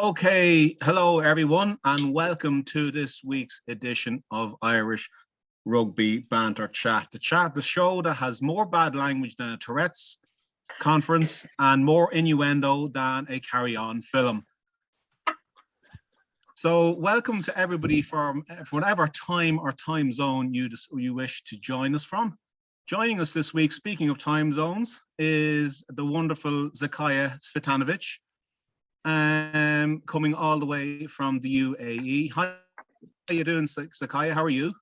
Okay, hello everyone, and welcome to this week's edition of Irish Rugby Banter Chat. The show that has more bad language than a Tourette's conference and more innuendo than a carry-on film. So welcome to everybody from whatever time or time zone you wish to join us from. Joining us this week, speaking of time zones, is the wonderful Zakaya Svitanovic, coming all the way from the UAE. Hi, how are you doing, Zakaya? How are you?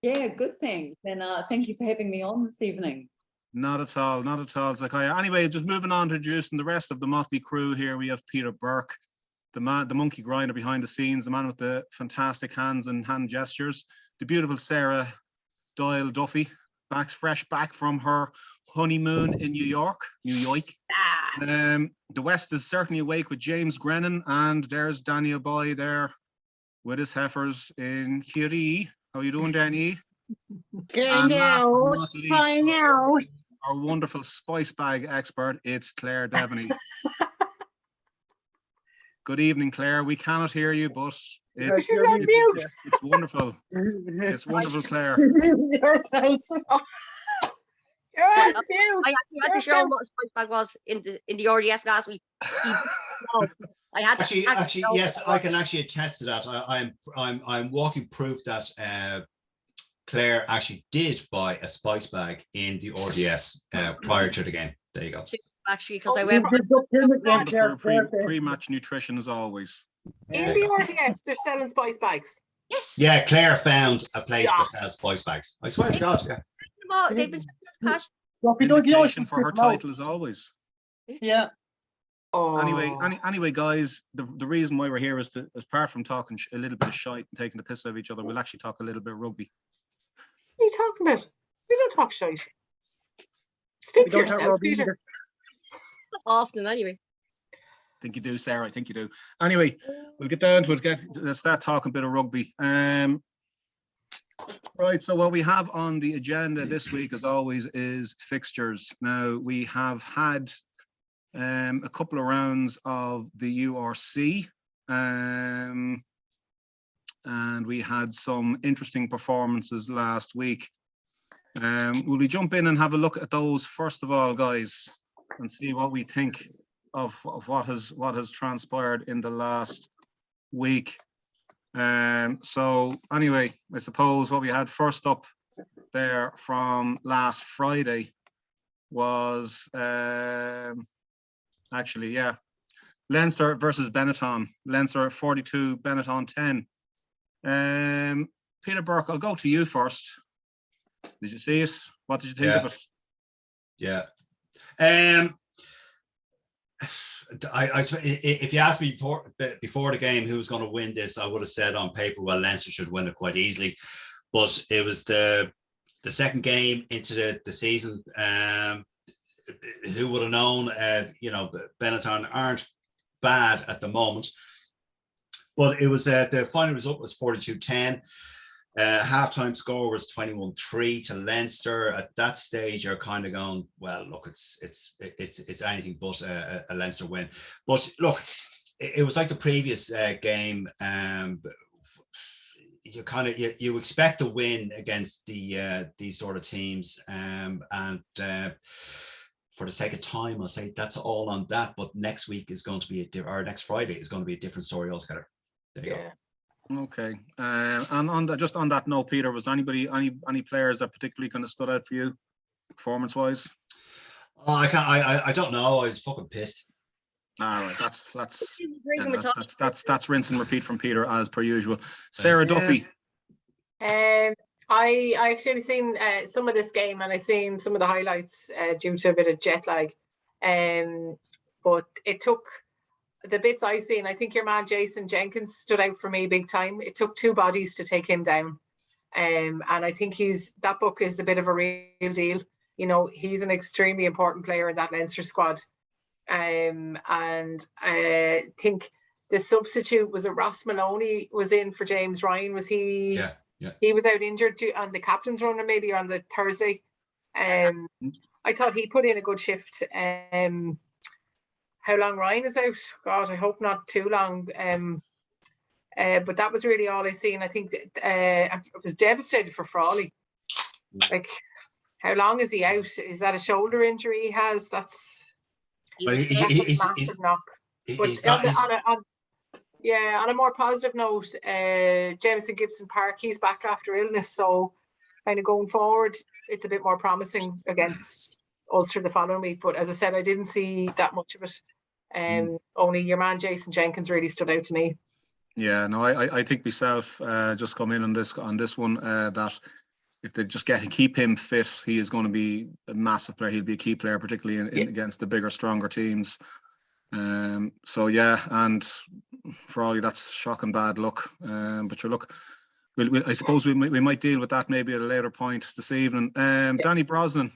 Yeah, good thing. And thank you for having me on this evening. Not at all, Zakaya. Anyway, just moving on to introducing the rest of the motley crew here. We have Peter Burke, the monkey grinder behind the scenes, the man with the fantastic hands and hand gestures, the beautiful Sarah Doyle Duffy, fresh back from her honeymoon in New York. The West is certainly awake with James Grennan, and there's Daniel Boy there with his heifers in Kiri. How are you doing, Danny? Good now. Fine now. Our wonderful spice bag expert, it's Claire Devaney. Good evening, Claire. We cannot hear you, but it's wonderful. It's wonderful, Claire. I actually had to show what a spice bag was in the RDS last week. I had to, actually, yes, I can actually attest to that. I'm walking proof that Claire actually did buy a spice bag in the RDS prior to the game. There you go. Actually, because I went pre-match nutrition as always. In the RDS, they're selling spice bags. Yes. Yeah, Claire found a place that sells spice bags. I swear to God, yeah. They've been cash. Well, we don't know for her title as always. Yeah. Oh. Anyway, guys, the reason why we're here is to, apart from talking a little bit of shite and taking the piss out of each other, we'll actually talk a little bit of rugby. What are you talking about? We don't talk shite. Speak for yourself, Peter. Often, anyway. I think you do, Sarah. I think you do. Anyway, we'll get down to it. Let's start talking a bit of rugby. Right, so what we have on the agenda this week, as always, is fixtures. Now, we have had a couple of rounds of the URC, and we had some interesting performances last week. Will we jump in and have a look at those first of all, guys, and see what we think of what has transpired in the last week? So anyway, I suppose what we had first up there from last Friday was Leinster versus Benetton. Leinster 42, Benetton 10. Peter Burke, I'll go to you first. Did you see it? What did you think of it? Yeah. If you asked me before the game who was going to win this, I would have said on paper, well, Leinster should win it quite easily. But it was the second game into the season. Who would have known? Benetton aren't bad at the moment. But it was the final result was 42-10. Halftime score was 21-3 to Leinster. At that stage, you're kind of going, well, look, it's anything but a Leinster win. But look, it was like the previous game. You expect to win against these sort of teams, and for the sake of time, I'll say that's all on that. But next week is going to be next Friday is going to be a different story altogether. There you go. Okay, and on that note, Peter, was any players that particularly kind of stood out for you, performance-wise? Oh, I don't know. I was fucking pissed. All right, that's rinse and repeat from Peter as per usual. Sarah Duffy. I actually seen some of this game, and I seen some of the highlights due to a bit of jet lag. But it took. The bits I seen, I think your man Jason Jenkins stood out for me big time. It took two bodies to take him down. And I think that book is a bit of a real deal. You know, he's an extremely important player in that Leinster squad. And I think the substitute was Ross Maloney was in for James Ryan. Was he? Yeah. He was out injured on the captain's run, or maybe on the Thursday. I thought he put in a good shift. how long Ryan is out. God, I hope not too long. But that was really all I seen. I think I was devastated for Frawley. Like, how long is he out? Is that a shoulder injury he has? That's Well, a massive knock. But he's got his, on a more positive note, Jameson Gibson Park, he's back after illness, so kind of going forward, it's a bit more promising against Ulster the following week. But as I said, I didn't see that much of it. Only your man Jason Jenkins really stood out to me. Yeah, no, I think myself just come in on this one that if they just keep him fit, he is going to be a massive player. He'll be a key player, particularly against the bigger, stronger teams. So yeah, and for all that's shocking bad luck. But sure, look, I suppose we might deal with that maybe at a later point this evening. Danny Brosnan.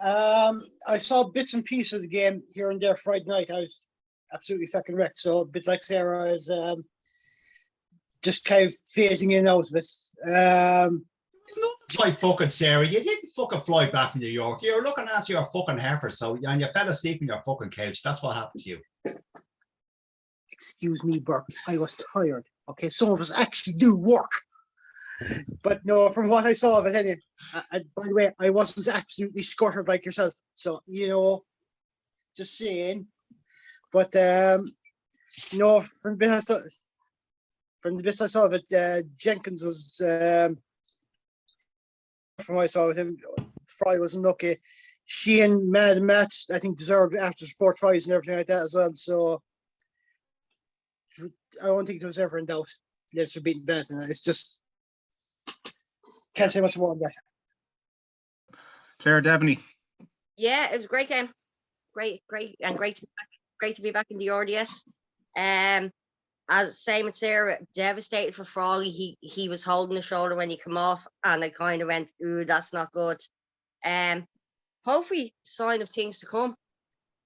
I saw bits and pieces of the game here and there Friday night. I was absolutely fucking wrecked. So a bit like Sarah is just kind of phasing in out of it. like fucking Sarah, you didn't fucking fly back from New York. You were looking after your fucking heifer, so and you fell asleep in your fucking couch. That's what happened to you. Excuse me, Burke. I was tired. Okay, some of us actually do work. But no, from what I saw of it, anyway, by the way, I wasn't absolutely scuttered like yourself. So, just saying. But, from the bits I saw of it, Jenkins was, from what I saw of him, Fry was unlucky. Sheehan, Mad and Matt, I think, deserved after 4 tries and everything like that as well. So, I don't think there was ever in doubt. Leinster beating Benetton. It's just, can't say much more on that. Claire Devaney. Yeah, it was a great game. Great to be back in the RDS. As same with Sarah, devastated for Frawley. He was holding the shoulder when he came off, and I kind of went, ooh, that's not good. Hopefully, sign of things to come.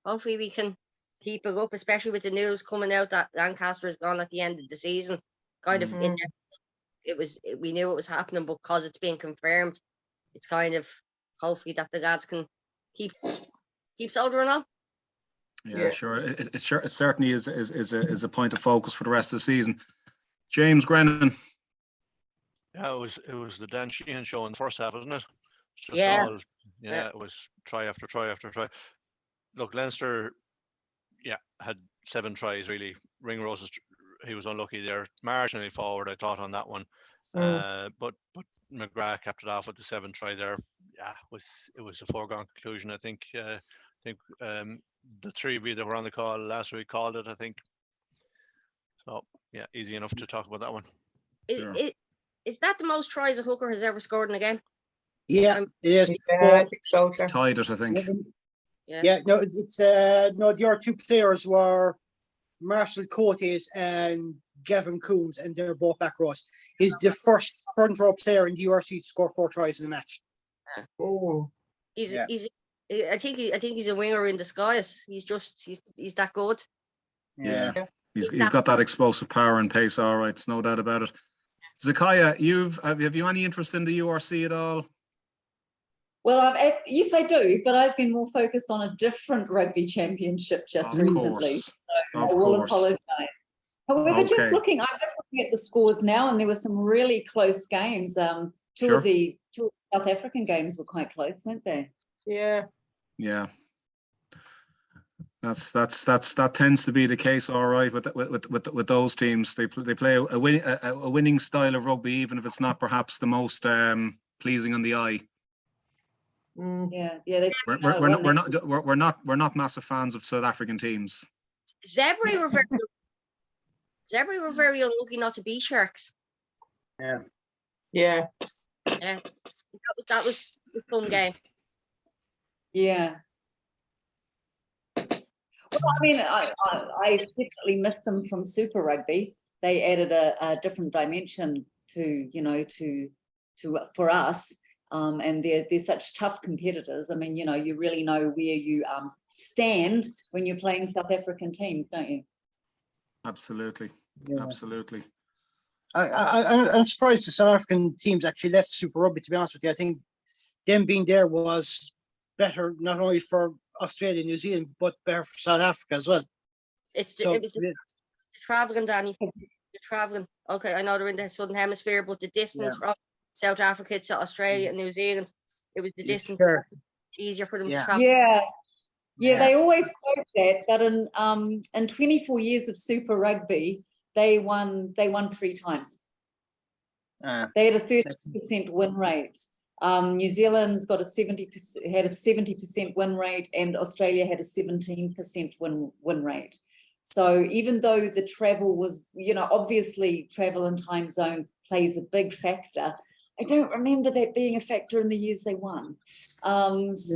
Hopefully, we can keep it up, especially with the news coming out that Lancaster is gone at the end of the season. Kind of in there. We knew it was happening, but because it's been confirmed, it's kind of hopefully that the lads can keep soldiering on. Yeah, sure. It certainly is a point of focus for the rest of the season. James Grennan. Yeah, it was the Dan Sheehan show in the first half, wasn't it? Just it was try after try after try. Look, Leinster, had 7 tries really. Ringrose, he was unlucky there, marginally forward, I thought, on that one. But McGrath kept it off with the 7th try there. Yeah, it was a foregone conclusion. I think the 3 of you that were on the call last week called it, I think. So yeah, easy enough to talk about that one. Is that the most tries a hooker has ever scored in a game? Yeah, it is. Yeah, I think so. Tied it, I think. Yeah, no, it's the other 2 players were Marshall Coates and Gavin Coombs, and they're both back rows. He's the first front row player in the URC to score 4 tries in a match. Oh, I think he's a winger in disguise. He's that good. Yeah. He's got that explosive power and pace, all right. It's no doubt about it. Zakaya, have you any interest in the URC at all? Well, yes, I do, but I've been more focused on a different rugby championship just recently. So I will apologise. However, I'm just looking at the scores now, and there were some really close games. Two of the South African games were quite close, weren't they? Yeah. Yeah. That tends to be the case, all right, with those teams. They play a winning style of rugby, even if it's not perhaps the most pleasing on the eye. Yeah. We're not massive fans of South African teams. Zebri were very unlucky not to beat Sharks. Yeah. That was a fun game. Yeah. Well, I mean, I definitely missed them from Super Rugby. They added a different dimension to for us. And they're such tough competitors. I mean, you really know where you stand when you're playing South African teams, don't you? Absolutely. I'm surprised the South African teams actually left Super Rugby, to be honest with you. I think them being there was better, not only for Australia, New Zealand, but better for South Africa as well. It's So it was the traveling, Danny. You're traveling. Okay, I know they're in the southern hemisphere, but the distance from South Africa to Australia and New Zealand, it was the distance sure. easier for them to Yeah. travel. Yeah, they always quote that in 24 years of Super Rugby, they won 3 times. They had a 30% win rate. New Zealand's got had a 70% win rate, and Australia had a 17% win rate. So even though the travel was, obviously travel and time zone plays a big factor, I don't remember that being a factor in the years they won. So as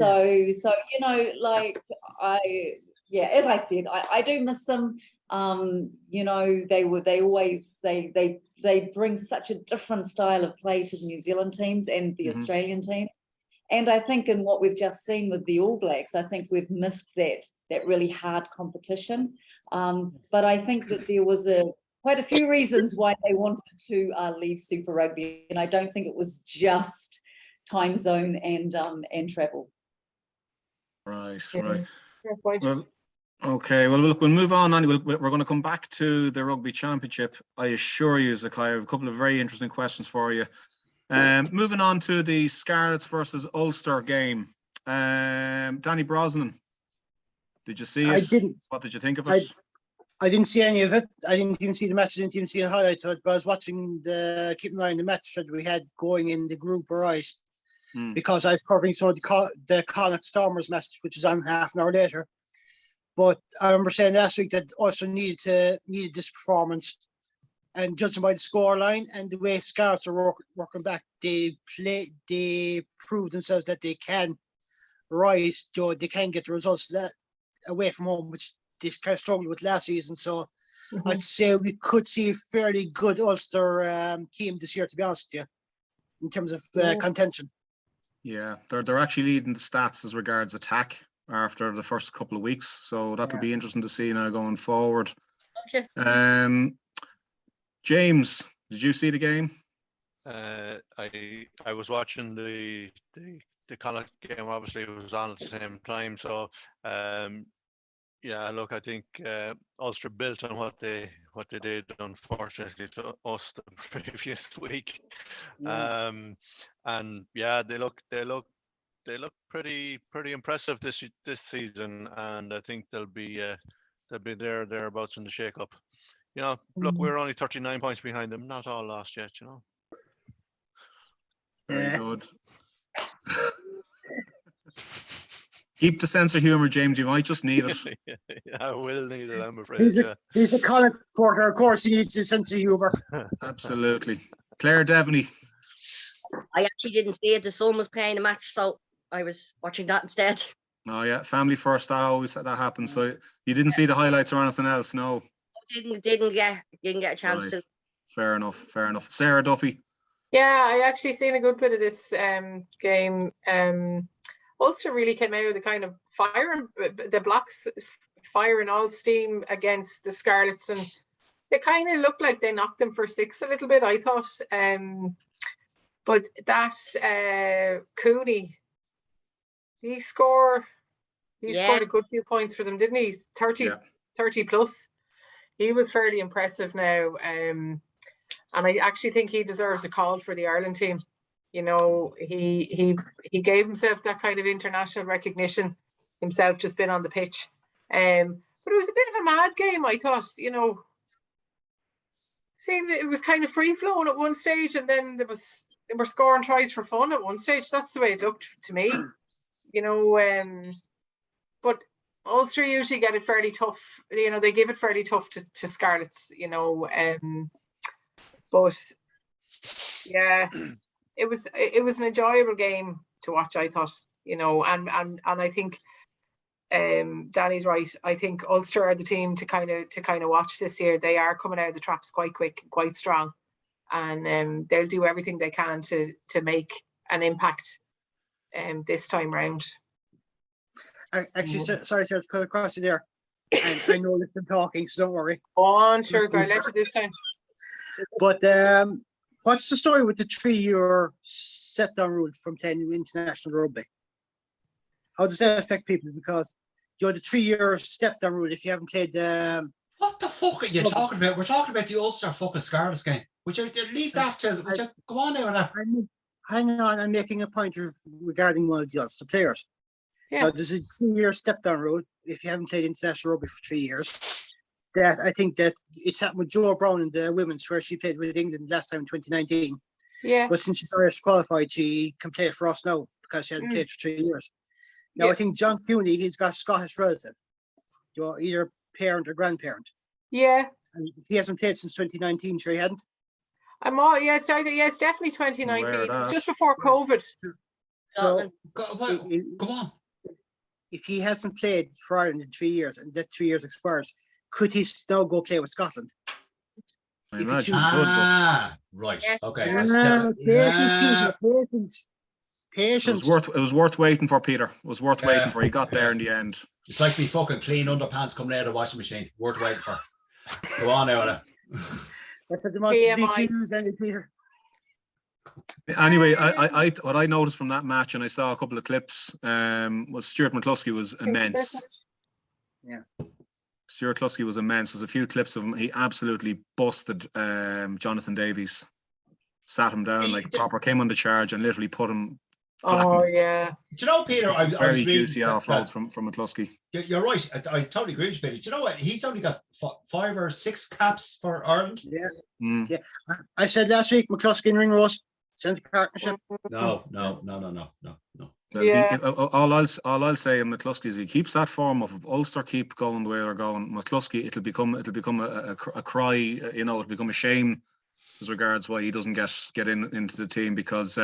I said, I do miss them. They bring such a different style of play to the New Zealand teams and the Australian team. And I think in what we've just seen with the All Blacks, I think we've missed that really hard competition. But I think that there was quite a few reasons why they wanted to leave Super Rugby, and I don't think it was just time zone and travel. Right. Fair point. Well, okay. Well, look, we'll move on. We're going to come back to the Rugby Championship. I assure you, Zakai, I have a couple of very interesting questions for you. Moving on to the Scarlets versus Ulster game. Danny Brosnan, did you see it? I didn't. What did you think of it? I didn't see any of it. I didn't even see the match. I didn't even see the highlights of it. But I was watching keeping an eye on the match that we had going in the group right, because I was covering some of the Connacht Stormers match, which was on half an hour later. But I remember saying last week that Ulster needed this performance, and judging by the scoreline and the way Scarlets are working back, they proved themselves that they can rise. They can get the results that away from home, which they kind of struggled with last season. So I'd say we could see a fairly good Ulster team this year, to be honest with you, in terms of contention. Yeah, they're actually leading the stats as regards attack after the first couple of weeks. So that'll be interesting to see now going forward. Okay. James, did you see the game? I was watching the Connacht game. Obviously, it was on at the same time. So yeah, look, I think Ulster built on what they did, unfortunately, to us the previous week. And yeah, they look pretty impressive this season, and I think they'll be thereabouts in the shake-up. Look, we're only 39 points behind them. Not all lost yet, Very good. Keep the sense of humour, James. You might just need it. Yeah, I will need it, I'm afraid. He's a Connacht supporter. Of course, he needs a sense of humour. Absolutely. Claire Devaney. I actually didn't see it. The son was playing a match, so I was watching that instead. Oh yeah, family first. That happens. So you didn't see the highlights or anything else? No. Didn't get a chance to. Fair enough. Sarah Duffy. Yeah, I actually seen a good bit of this game. Ulster really came out of the kind of the Blacks firing all steam against the Scarlets, and they kind of looked like they knocked them for 6 a little bit, I thought. But that Cooney, he scored a good few points for them, didn't he? 30 plus. He was fairly impressive now. And I actually think he deserves a call for the Ireland team. He gave himself that kind of international recognition himself, just been on the pitch. But it was a bit of a mad game, I thought. Seemed it was kind of free flowing at one stage, and then they were scoring tries for fun at one stage. That's the way it looked to me. But Ulster usually get it fairly tough. They give it fairly tough to Scarlets. But yeah, it was an enjoyable game to watch, I thought. And I think Danny's right. I think Ulster are the team to kind of watch this year. They are coming out of the traps quite quick, quite strong, and they'll do everything they can to make an impact this time round. Actually, sorry, to cut across you there. And I know listen talking, so don't worry. Oh, sure, I let you this time. But what's the story with the 3-year set down rule from playing international rugby? how does that affect people? Because the 3-year step down rule if you haven't played. What the fuck are you talking about? We're talking about the Ulster fucking Scarlets game. Would you leave that till? Would you go on there with that? Hang on, I'm making a point regarding one of the Ulster players. Yeah. Now, there's a 3-year step down rule if you haven't played international rugby for 3 years. That I think that it's happened with Joe Brown in the women's, where she played with England last time in 2019. Yeah. But since she's Irish qualified, she can play for us now because she hadn't played for 3 years. Now, Yeah. I think John Cooney, he's got a Scottish relative, either parent or grandparent. Yeah. And he hasn't played since 2019, sure he hadn't. It's definitely 2019. It was just before COVID. So Go on. if he hasn't played for Ireland in 3 years and that 3 years expires, could he now go play with Scotland? I If you imagine choose- he could, but Right. Yeah. Okay. Patience. it was worth waiting for, Peter. It was worth waiting for. He got there Yeah. in the end. It's like me fucking clean underpants coming out of the washing machine. Worth waiting for. Go on now. Ella. That's a demonstrative BMI. issues, then, Peter. Anyway, I what I noticed from that match, and I saw a couple of clips, was Stuart McCluskey was immense. Stuart McCluskey was immense. There's a few clips of him. He absolutely busted Jonathan Davies, sat him down like proper, came on the charge and literally put him. Oh yeah. Do you know, Peter? I was Very reading juicy that- offload that- from McCluskey. You're right. I totally agree with you, Peter. Do you know what? He's only got 5 or 6 caps for Ireland. Yeah. Mm. Yeah. I said last week, McCluskey and Ringrose, centre partnership. No. Well, Yeah. all I'll say, McCluskey, is if he keeps that form of Ulster keep going the way they're going, McCluskey, it'll become a cry. It'll become a shame as regards why he doesn't get into the team, because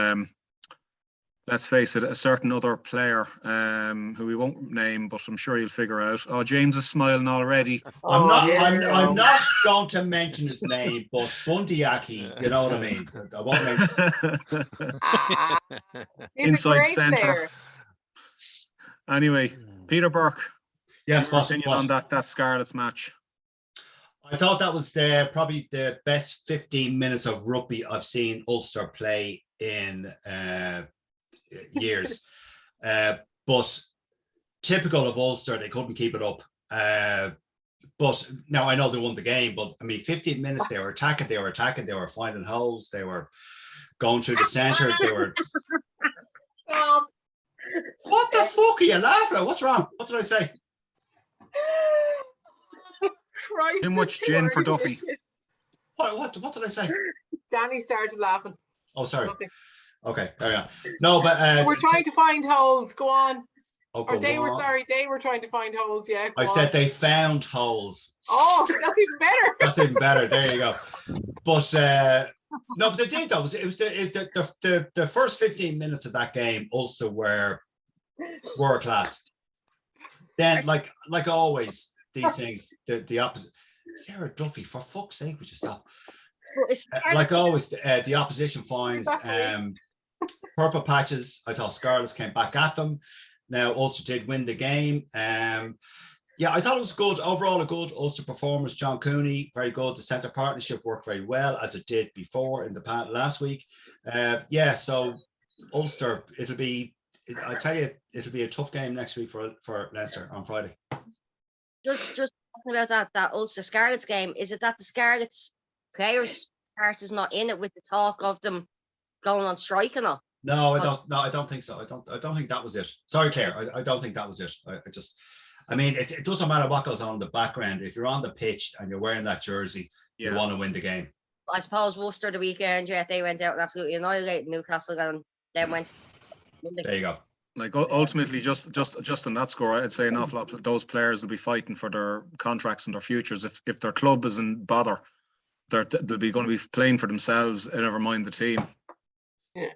let's face it, a certain other player who we won't name, but I'm sure you'll figure out. Oh, James is smiling already. I'm not. yeah. I'm not going to mention his name, but Bundyaki. You know what I mean. I won't mention. Ah, he's Inside a great centre. player. Anyway, Peter Burke, Yes, your what? opinion on that Scarlets match? I thought that was probably the best 15 minutes of rugby I've seen Ulster play in years. But typical of Ulster, they couldn't keep it up. But now I know they won the game, but I mean, 15 minutes they were attacking, they were finding holes, they were going through the centre, they were. Stop. What the fuck are you laughing at? What's wrong? What did I say? Christ, Too this much too gin for early Duffy. this shit. What did I say? Danny started laughing. Oh, sorry. Nothing. Okay, carry on. No, but We're trying to find holes. Go on. oh, Or go they were on. sorry. They were trying to find holes. Yeah. Go I said on. they found holes. Oh, that's even better. That's even better. There you go. But no, but they did though. It was the first 15 minutes of that game. Ulster were world class. Then, like always, these things, the opposite. Sarah Duffy, for fuck's sake, would you stop? Like always, the opposition finds purple patches. I thought Scarlets came back at them. Now Ulster did win the game. Yeah, I thought it was good. Overall, a good Ulster performance. John Cooney, very good. The centre partnership worked very well, as it did before in the last week. Yeah, so Ulster, I tell you, it'll be a tough game next week for Leinster on Friday. Just talking about that Ulster Scarlets game, is it that the Scarlets players part is not in it with the talk of them going on strike and all? No, I don't think so. I don't think that was it. Sorry, Claire. I don't think that was it. I mean, it doesn't matter what goes on in the background. If you're on the pitch and you're wearing that jersey, you want to win the game. I suppose Worcester the weekend, yeah, they went out and absolutely annihilated Newcastle and then went. There you go. Like ultimately, just on that score, I'd say an awful lot of those players will be fighting for their contracts and their futures. If their club isn't bother, they'll be going to be playing for themselves, and never mind the team. Yeah.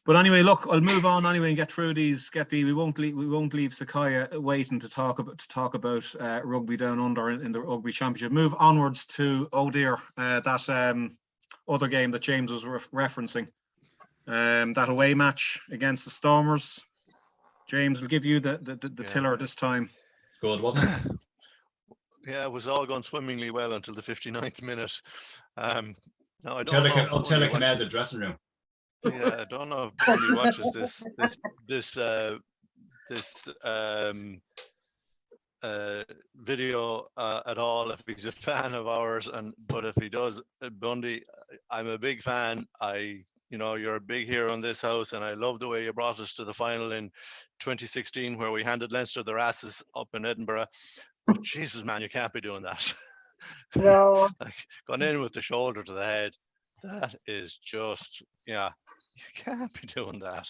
But anyway, look, I'll move on anyway and get through these. Skeppy, we won't leave Sakaya waiting to talk about rugby down under in the rugby championship. Move onwards to that other game that James was referencing. That away match against the Stormers. James will give you the tiller this time. Good, wasn't it? Yeah, it was all going swimmingly well until the 59th minute. No, I don't Until know they if came out of the dressing room. Yeah, I don't know if Bundy watches this this video at all if he's a fan of ours, but if he does, Bundy, I'm a big fan. You're a big hero in this house, and I love the way you brought us to the final in 2016 where we handed Leinster their asses up in Edinburgh. But Jesus, man, you can't be doing that. No. Like, gone in with the shoulder to the head. That is just, yeah, you can't be doing that.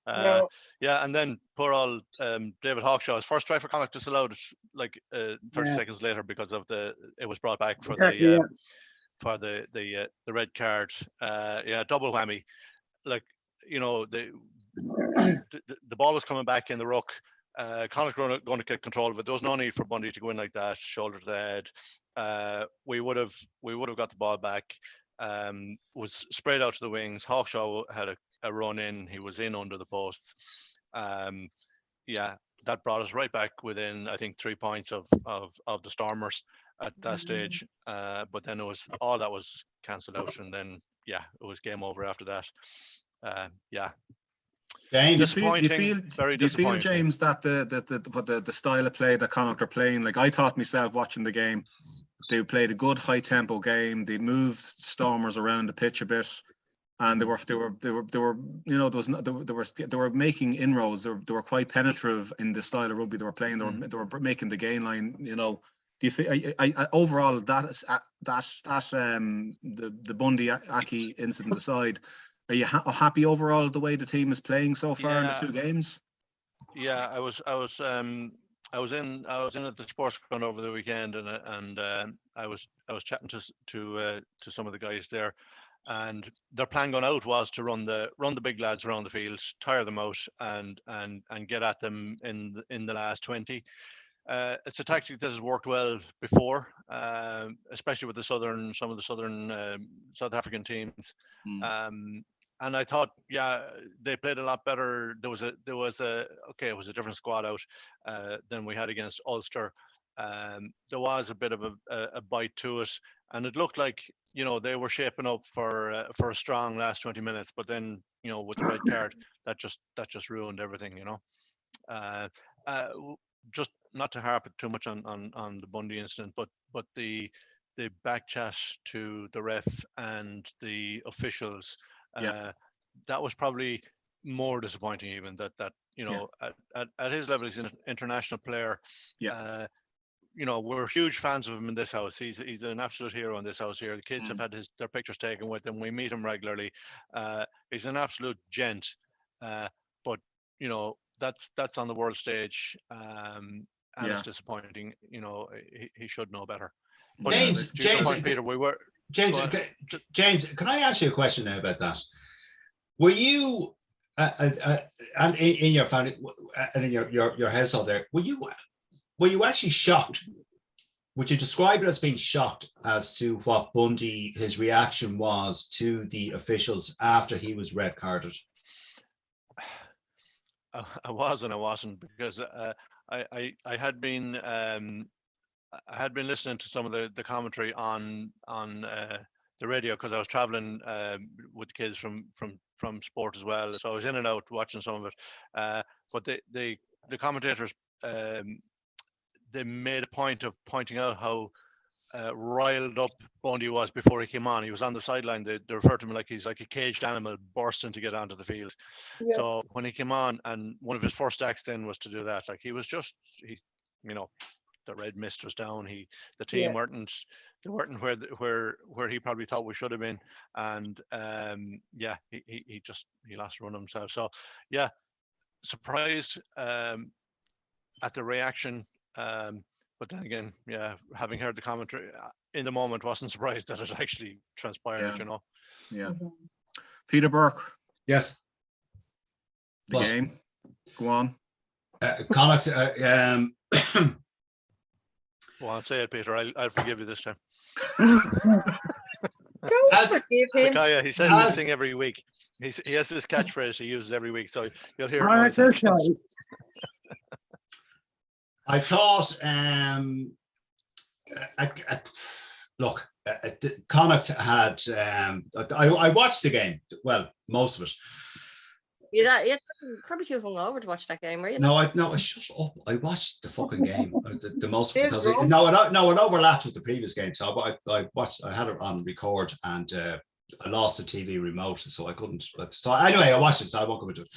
No. Yeah, and then poor old David Hawkshaw, his first try for Connacht disallowed like 30 Yeah. seconds later because of it was brought back for Exactly, the red card. Yeah, double whammy. Like, the ball was coming back in the ruck. Connacht were going to get control of it. There was no need for Bundy to go in like that, shoulder to the head. We would have got the ball back. Was sprayed out to the wings. Hawkshaw had a run in. He was in under the posts. Yeah, that brought us right back within, I think, 3 points of the Stormers at that stage. But then all that was cancelled out, and then yeah, it was game over after that. Yeah. James, Do you feel, very do you feel, disappointing. James, that the style of play that Connacht are playing? Like, I thought myself watching the game, they played a good high tempo game. They moved Stormers around the pitch a bit, and they were they were making inroads. They were quite penetrative in the style of rugby they were playing. They were making the gain line. Do you feel overall that the Bundy Aki incident aside, are you happy overall the way the team is playing so far in the two games? Yeah, I was in at the sports ground over the weekend, and I was chatting to some of the guys there, and their plan going out was to run the big lads around the field, tire them out, and get at them in the last 20. It's a tactic that has worked well before, especially with some of the southern South African teams. And I thought, yeah, they played a lot better. It was a different squad out than we had against Ulster. There was a bit of a bite to it, and it looked like they were shaping up for a strong last 20 minutes. But then with the red card, that just ruined everything. Just not to harp too much on the Bundy incident, but the back chat to the ref and the officials. That was probably more disappointing even that at his level, he's an international player. We're huge fans of him in this house. He's an absolute hero in this house here. The kids have had their pictures taken with him. We meet him regularly. He's an absolute gent, but that's on the world stage, and it's disappointing. He should know better. But James, Peter, James, can I ask you a question now about that? Were you, and in your family and in your household there, were you actually shocked? Would you describe it as being shocked as to what Bundy, his reaction was to the officials after he was red carded? I was and I wasn't, because I had been listening to some of the commentary on the radio, because I was traveling with kids from sport as well, so I was in and out watching some of it. But the commentators, they made a point of pointing out how riled up Bundy was before he came on. He was on the sideline. They referred to him like he's like a caged animal bursting to get onto the field. Yeah. So when he came on, and one of his first acts then was to do that, like he the red mist was down. The team weren't where he probably thought we should have been, and he lost run of himself. So yeah, surprised at the reaction, but then again, having heard the commentary in the moment, wasn't surprised that it actually transpired. Peter Burke. Yes. The game. Go on. Connacht. Well, I'll say it, Peter. I'll forgive you this time. Don't forgive him. He says this thing every week. He has this catchphrase he uses every week, so you'll hear it. I thought, look, Connacht had. I watched the game. Well, most of it. You're probably too hungover to watch that game, were you? No, I shut up. I watched the fucking game. The most Did because you? it overlapped with the previous game. So I watched. I had it on record, and I lost the TV remote, so I couldn't. So anyway, I watched it. So I won't go into it.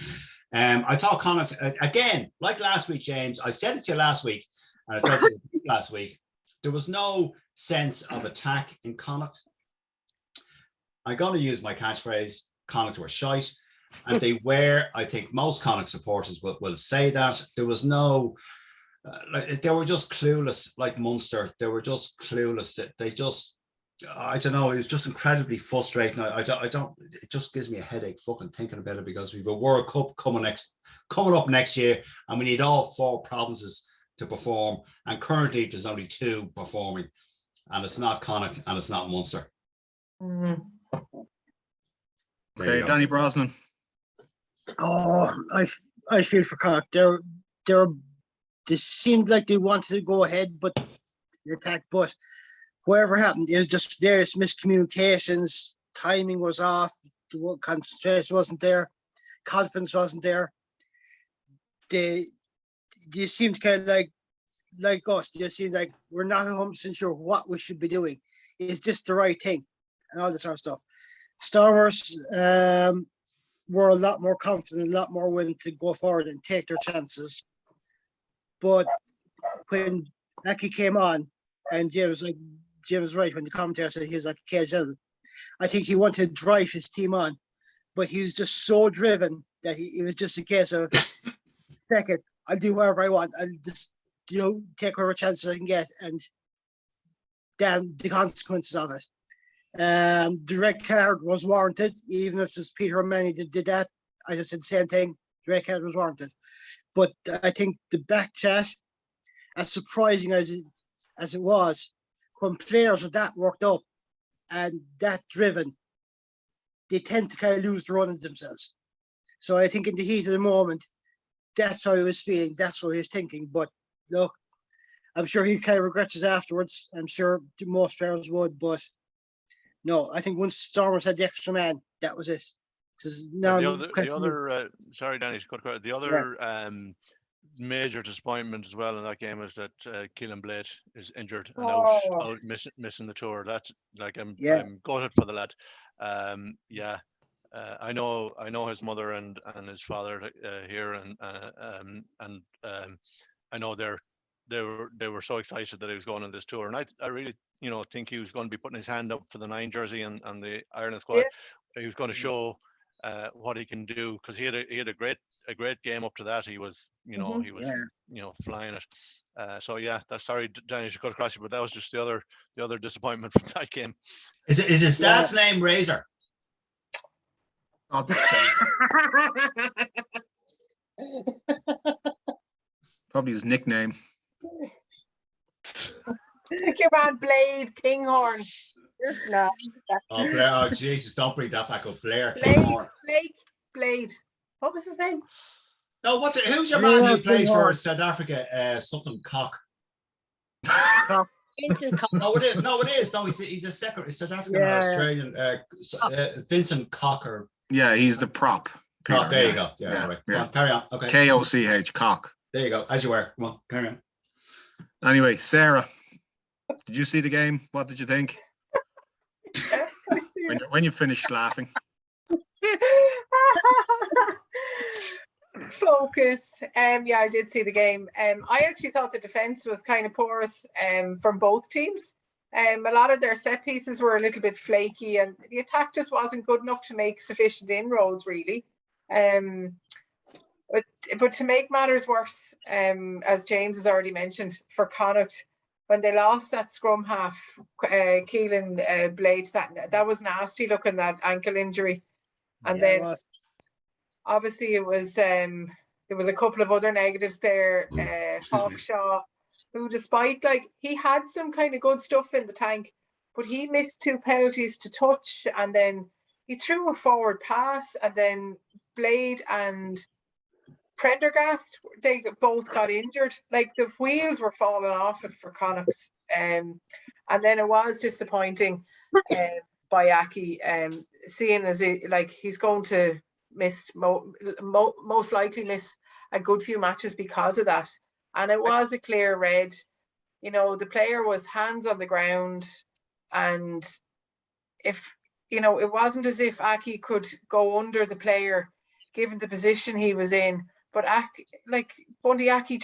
I thought Connacht again, like last week, James. I said it to you last week, and I said it to you last week. There was no sense of attack in Connacht. I'm going to use my catchphrase. Connacht were shite. And they were, I think most Connacht supporters will say that. There was no, they were just clueless, like Munster. They were just clueless. They just, I don't know, it was just incredibly frustrating. I don't, it just gives me a headache fucking thinking about it, because we've a World Cup coming up next year, and we need all 4 provinces to perform. And currently there's only 2 performing, and it's not Connacht and it's not Munster. Mhm. Okay, Danny Brosnan. Oh, I feel for Connacht. They seemed like they wanted to go ahead, but the attack. But whatever happened, it was just various miscommunications. Timing was off. The concentration wasn't there. Confidence wasn't there. They seemed kind of like us. They seemed like we're not 100% sure what we should be doing. Is this the right thing? And all this sort of stuff. Stormers were a lot more confident, a lot more willing to go forward and take their chances. But when Aki came on, and Jim was right when the commentator said he was like a cage elephant, I think he wanted to drive his team on, but he was just so driven that it was just a case of, second, I'll do whatever I want. I'll just, take whatever chances I can get, and damn the consequences of it. The red card was warranted, even if it's Peter O'Mahony that did that. I just said the same thing. The red card was warranted. But I think the back chat, as surprising as it was, when players are that worked up and that driven, they tend to kind of lose the run of themselves. So I think in the heat of the moment, that's how he was feeling, that's what he was thinking. But look, I'm sure he kind of regrets it afterwards. I'm sure most players would, but no, I think once Stormers had the extra man, that was it. Now sorry, Danny, the other major disappointment as well in that game is that Keelan Blade is injured and out missing the tour. That's like I'm gutted for the lad. I know his mother and his father here, and I know they were so excited that he was going on this tour, and I really think he was going to be putting his hand up for the 9 jersey and the Ireland squad. Yeah. He was going to show what he can do, because he had a great game up to that. He was flying it. So yeah, that's, sorry, Danny, to cut across you, but that was just the other disappointment from that game. Is his dad's name Razor? Oh, probably his nickname. Like your man Blade Kinghorn. Oh, Blair! Oh, Jesus! Don't bring that back up, Blair Kinghorn. Blade. What was his name? No, what's it? Who's your man who plays for South Africa? Something Cock. No, it is. No, he's a second South African or Australian. Vincent Cocker. Yeah, he's the prop. Cock. There you go. Yeah, all right. Come on, carry on. Okay. Koch, Cock. There you go. As you were. Come on, carry on. Anyway, Sarah, did you see the game? What did you think? when you finished laughing. Focus. Yeah, I did see the game. I actually thought the defense was kind of porous from both teams. A lot of their set pieces were a little bit flaky, and the attack just wasn't good enough to make sufficient inroads, really. But to make matters worse, as James has already mentioned, for Connacht, when they lost that scrum half, Keelan Blades, that was nasty looking, that ankle injury. And then obviously it was there was a couple of other negatives there. Hawkshaw, who despite he had some kind of good stuff in the tank, but he missed 2 penalties to touch, and then he threw a forward pass, and then Blade and Prendergast, they both got injured. Like, the wheels were falling off it for Connacht. And then it was disappointing by Aki, seeing as he's going to missed most likely miss a good few matches because of that. And it was a clear red. You know, the player was hands on the ground, and if, you know, it wasn't as if Aki could go under the player given the position he was in, but Bundy Aki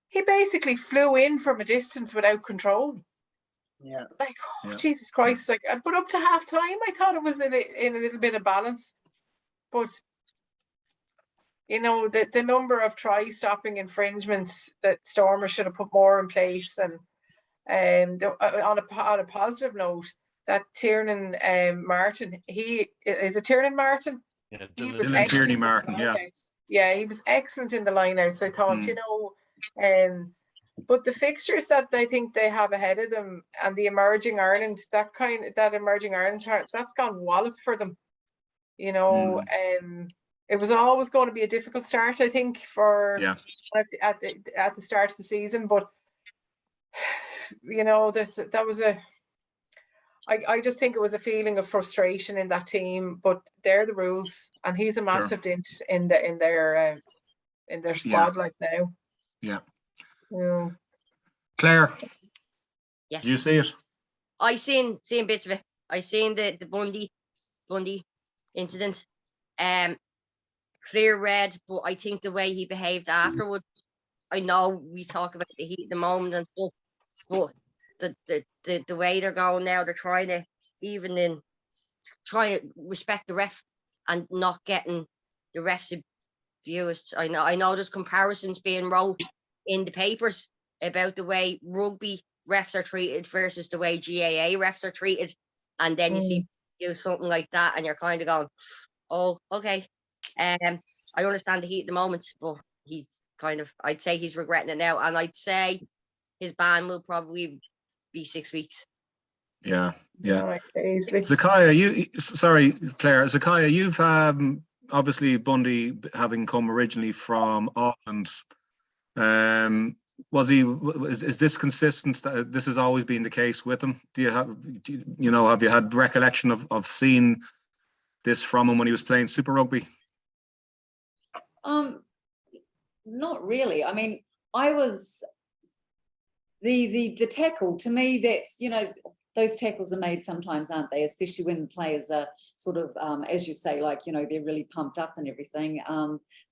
he basically flew in from a distance without control. Yeah. Like, Jesus Christ. Like, but up to half time, I thought it was in a little bit of balance. But, you know, the number of try-stopping infringements that Stormers should have put more in place. And on a positive note, that Tiernan Martin, is it Tiernan Martin? Yeah, He Dylan was Dylan excellent Tierney in the Martin, yeah. lineouts. Yeah, he was excellent in the lineouts. I thought, you know, but the fixtures that I think they have ahead of them and the emerging Ireland, that emerging Ireland, that's gone wallop for them. You know, it was always going to be a difficult start, I think, for at the start of the season. But you know, I just think it was a feeling of frustration in that team. But they're the rules, and he's a massive dent in their squad like now. Yeah. Yeah. Claire, Yes. do you see it? I seen bits of it. I seen the Bundy incident. Clear red, but I think the way he behaved afterward, I know we talk about the heat of the moment and stuff, but the way they're going now, they're trying to respect the ref and not getting the refs abused. I know there's comparisons being wrote in the papers about the way rugby refs are treated versus the way GAA refs are treated, and then you see do something like that and you're kind of going, oh, okay. I understand the heat at the moment, but I'd say he's regretting it now, and I'd say his ban will probably be 6 weeks. Yeah. Easily. Claire, Zakaya, you've obviously Bundy having come originally from Auckland. Is this consistent that this has always been the case with him? Have you had recollection of seeing this from him when he was playing Super Rugby? Not really. I mean, I was the tackle, to me, that's, you know, those tackles are made sometimes, aren't they? Especially when the players are sort of, as you say, like, you know, they're really pumped up and everything.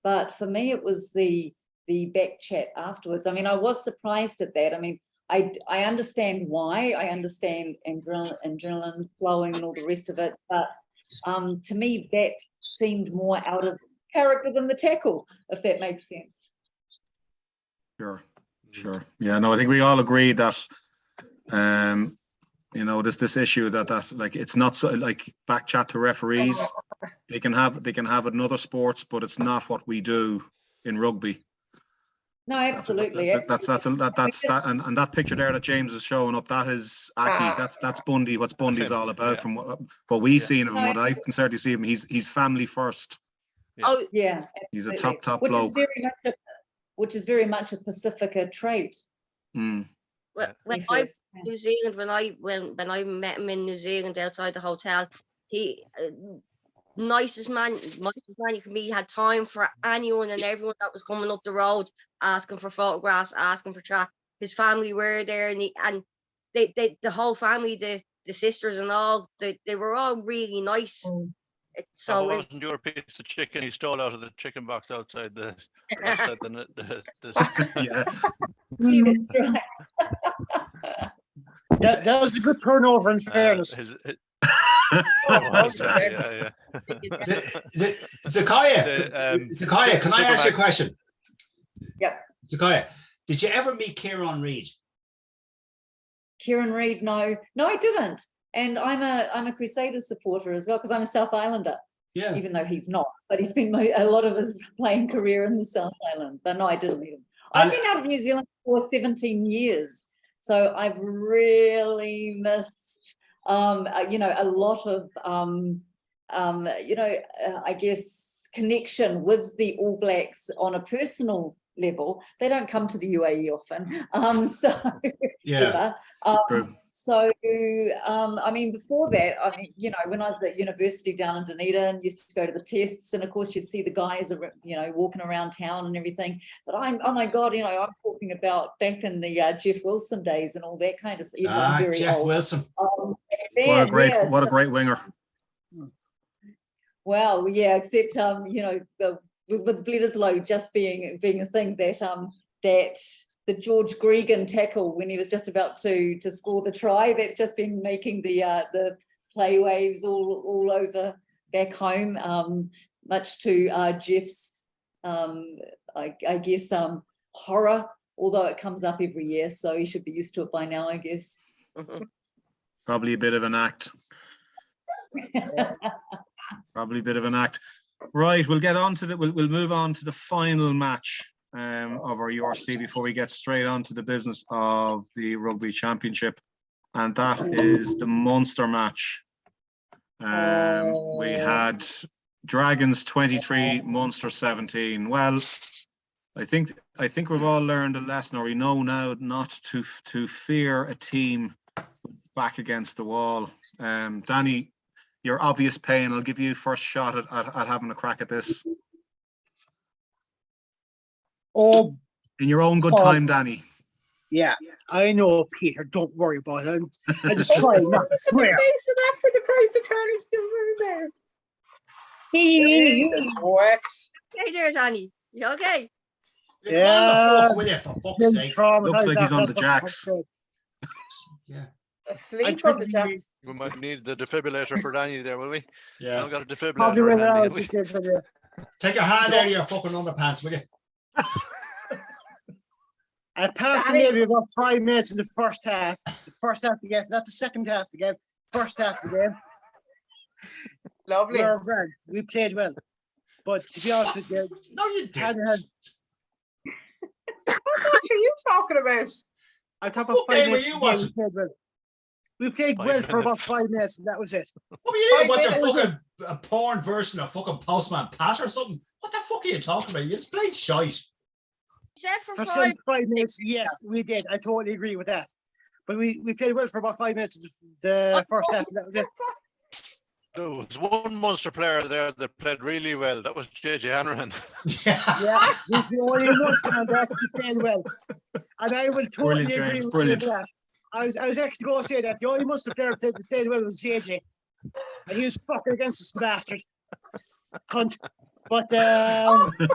But for me, it was the back chat afterwards. I mean, I was surprised at that. I mean, I understand why. I understand adrenaline flowing and all the rest of it. But to me, that seemed more out of character than the tackle, if that makes sense. Sure. Yeah, no, I think we all agree that you know, this issue that like it's not so like back chat to referees. They can have it in other sports, but it's not what we do in rugby. No, absolutely. And that picture there that James is showing up, that is Aki. That's Bundy. What's Bundy's all about from what we've seen of him, what I can certainly see him. He's family first. Oh yeah, he's a absolutely. top bloke. Which is very much a Pacifica trait. When I was in New Zealand, when I met him in New Zealand outside the hotel, he nicest man you can be. He had time for anyone and everyone that was coming up the road, asking for photographs, asking for chat. His family were there, and they the whole family, the sisters and all, they were all really nice. So it wasn't your piece of chicken he stole out of the chicken box outside the yeah. That's right. That was a good turnover, in fairness. Zakaya, can I ask you a question? Yep. Zakaya, did you ever meet Kieran Reid? Kieran Reid, no, I didn't. And I'm a Crusaders supporter as well, because I'm a South Islander. Yeah. Even though he's not, but he spent a lot of his playing career in the South Island. But no, I didn't meet him. I've been out of New Zealand for 17 years, so I've really missed, you know, a lot of, you know, I guess connection with the All Blacks on a personal level. They don't come to the UAE often, so yeah. So, I mean, before that, I mean, you know, when I was at university down in Dunedin, used to go to the tests, and of course, you'd see the guys, you know, walking around town and everything. But oh my God, you know, I'm talking about back in the Jeff Wilson days and all that kind of. Yes, I'm very Jeff old. Wilson. What a great, yeah, what a so- great winger. Well, yeah, except you know, with Bledisloe just being a thing that the George Gregan tackle when he was just about to score the try, that's just been making the play waves all over back home, much to Jeff's I guess horror, although it comes up every year, so he should be used to it by now, I guess. Probably a bit of an act. Probably a bit of an act. Right, we'll get on to we'll move on to the final match of our URC before we get straight on to the business of the Rugby Championship, and that is the Munster match. We had Dragons 23, Munster 17. Well, I think we've all learned a lesson, or we know now not to fear a team back against the wall. Danny, your obvious pain, I'll give you first shot at having a crack at this. Oh, In your own good time, Danny. yeah, I know, Peter. Don't worry about it. I just try not to swear. Face of that for the price of Turner's doing there. Jesus Yeah. wept. Hey there, Danny. You okay? Come on the fuck with you, for fuck's sake. Looks like he's on the jacks. Yeah. Asleep on the jacks. We might need the defibrillator for Danny there, will we? Yeah. I've got a defibrillator. Probably went handy, out will we? this game for you. Take your hand out of your fucking underpants, will you? I passed maybe about 5 minutes in the first half. The first half of the game, not the second half of the game. First half of the game. Lovely. We played well. But to be honest with you, No, you Tanya didn't. What match are you talking about? I talked What about 5 game were minutes. you of the game, watching? we played well. We played 5 well for about minutes. 5 minutes, and that was it. What were you doing? 5 What's a minutes. fucking a porn version of fucking Postman Pat or something? What the fuck are you talking about? You just played shite. Except for For 5. 5 minutes, yes, we did. I totally agree with that. But we played well for about 5 minutes of the first half, and that was it. There was one Munster player there that played really well. That was JJ Hanrahan. Yeah, he's the only Muslim that actually played well. And I will totally Brilliant, agree James, with brilliant. you with that. I was actually going to say that the only Muslim player that played well was JJ. And he was fucking against us, the bastard. Cunt. But I love it.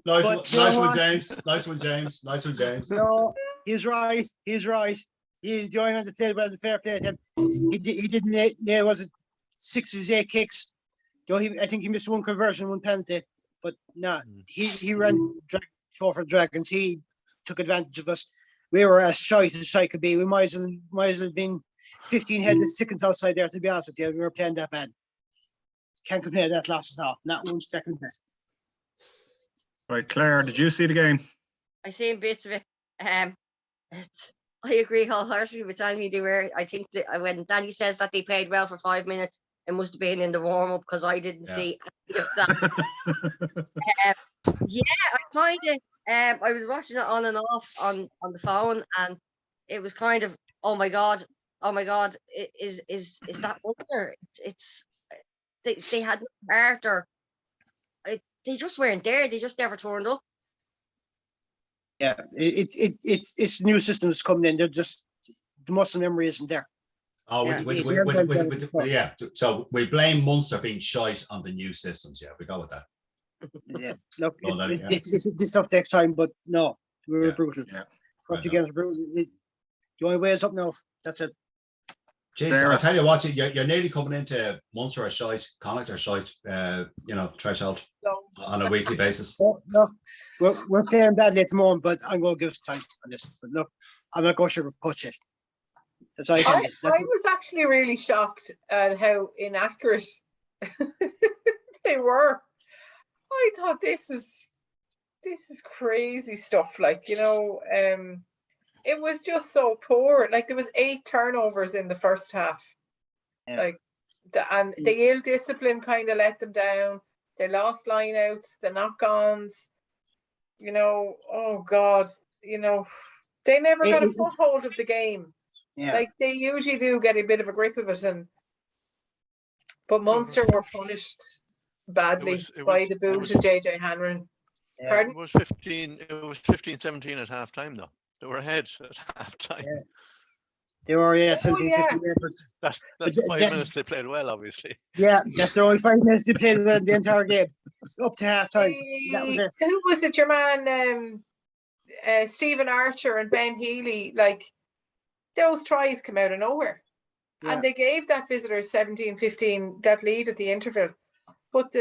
Nice, But you nice know one, what? James. Nice one, James. Nice one, James. no, he's right. He's right. He's doing on the played well, the fair play to him. He didn't nail, was it 6 of his 8 kicks? You know, I think he missed one conversion, one penalty. But no, he ran show for Dragons. He took advantage of us. We were as shite as shite could be. We might as well have been 15 headed chickens outside there, to be honest with you. We were playing that bad. Can't complain that loss at all. Not one second bit. Right, Claire, did you see the game? I seen bits of it. I agree wholeheartedly with Danny. I think that when Danny says that they played well for 5 minutes, it must have been in the warm up because I didn't see any of that. I was watching it on and off on the phone, and it was kind of, oh my god, is that Munster? It's they had no heart, or they just weren't there. They just never turned up. Yeah, it's new systems coming in. They're just the muscle memory isn't there. Oh, yeah. So we blame Munster being shite on the new systems. Yeah, we go with that. Yeah, look, Oh, that- yeah. this stuff takes time, but no, we were Yeah, brutal. yeah. First I know. again, was brutal. The only way is up now. That's it. Jeez, Sarah. I'll tell you what, you're nearly coming into Munster are shite, Connacht are shite, threshold No. on a weekly basis. Oh, no, we're playing badly at the moment, but I'm going to give us time on this. But look, I'm not going to sugarcoat it. That's all I can do. I was actually really shocked at how inaccurate they were. I thought this is crazy stuff. Like, you know, it was just so poor. Like there was 8 turnovers in the first half. Yeah. Like and the ill discipline kind of let them down. They lost lineouts, the knock-ons. You know, oh God, you know, They never got a it- foothold of the game. Yeah. Like they usually do get a bit of a grip of it, but Munster were punished badly it by was- the it boot was- to JJ Hanrahan. Yeah. Pardon? It was 15-17 at half time though. They were ahead at half time. Yeah. They were, yeah, Oh, 17, yeah. 15, but That's But 5 minutes they played well, obviously. yeah, that's the only 5 minutes they played well the entire game, up to half time. That was it. Who was it? Your man, Stephen Archer and Ben Healy. Like those tries come out of nowhere, Yeah. and they gave that visitor 17-15 that lead at the interval. But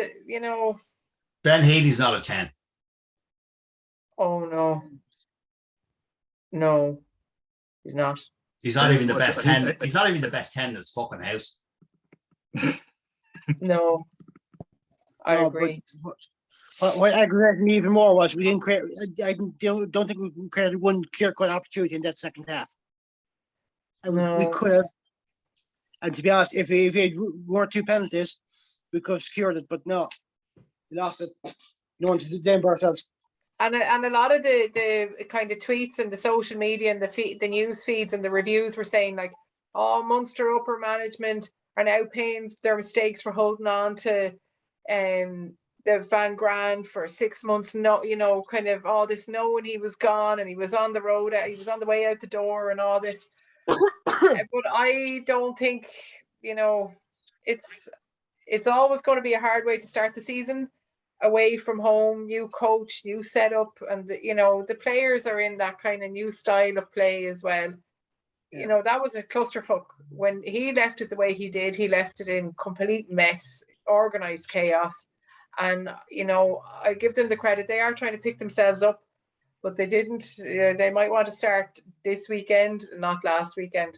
Ben Healy's not a 10. oh no, he's not. He's not even the Much- best 10. He's not even the best 10 in his fucking house. No, I No, agree. But what aggravated me even more was we didn't create. I don't think we created one clear-cut opportunity in that second half. And we No. could have. And to be honest, if we had one or two penalties, we could have secured it. But no, we lost it. No one to blame but ourselves. And a lot of the kind of tweets and the social media and the news feeds and the reviews were saying like, oh, Munster upper management are now paying their mistakes for holding on to the Van Grand for 6 months. No, kind of all this knowing he was gone and he was on the road, he was on the way out the door and all this. But I don't think it's always going to be a hard way to start the season. Away from home, new coach, new setup, and the players are in that kind of new style of play as well. Yeah. That was a clusterfuck when he left it the way he did. He left it in complete mess, organized chaos, and I give them the credit. They are trying to pick themselves up, but they didn't. They might want to start this weekend, not last weekend.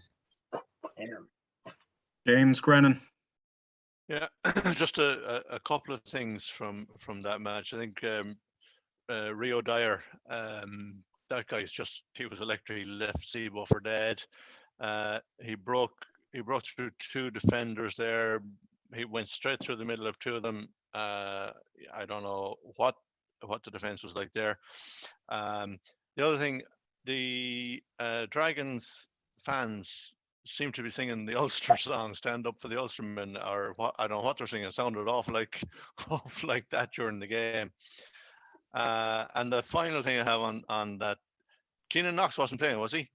James Grennan. Yeah, just a couple of things from that match. I think Rio Dyer, that guy's he was electric. He left Zebo for dead. He broke through two defenders there. He went straight through the middle of two of them. I don't know what the defense was like there. The other thing, the Dragons fans seem to be singing the Ulster song, "Stand Up for the Ulstermen," or what? I don't know what they're singing. It sounded awful like that during the game. And the final thing I have on that, Keenan Knox wasn't playing, was he?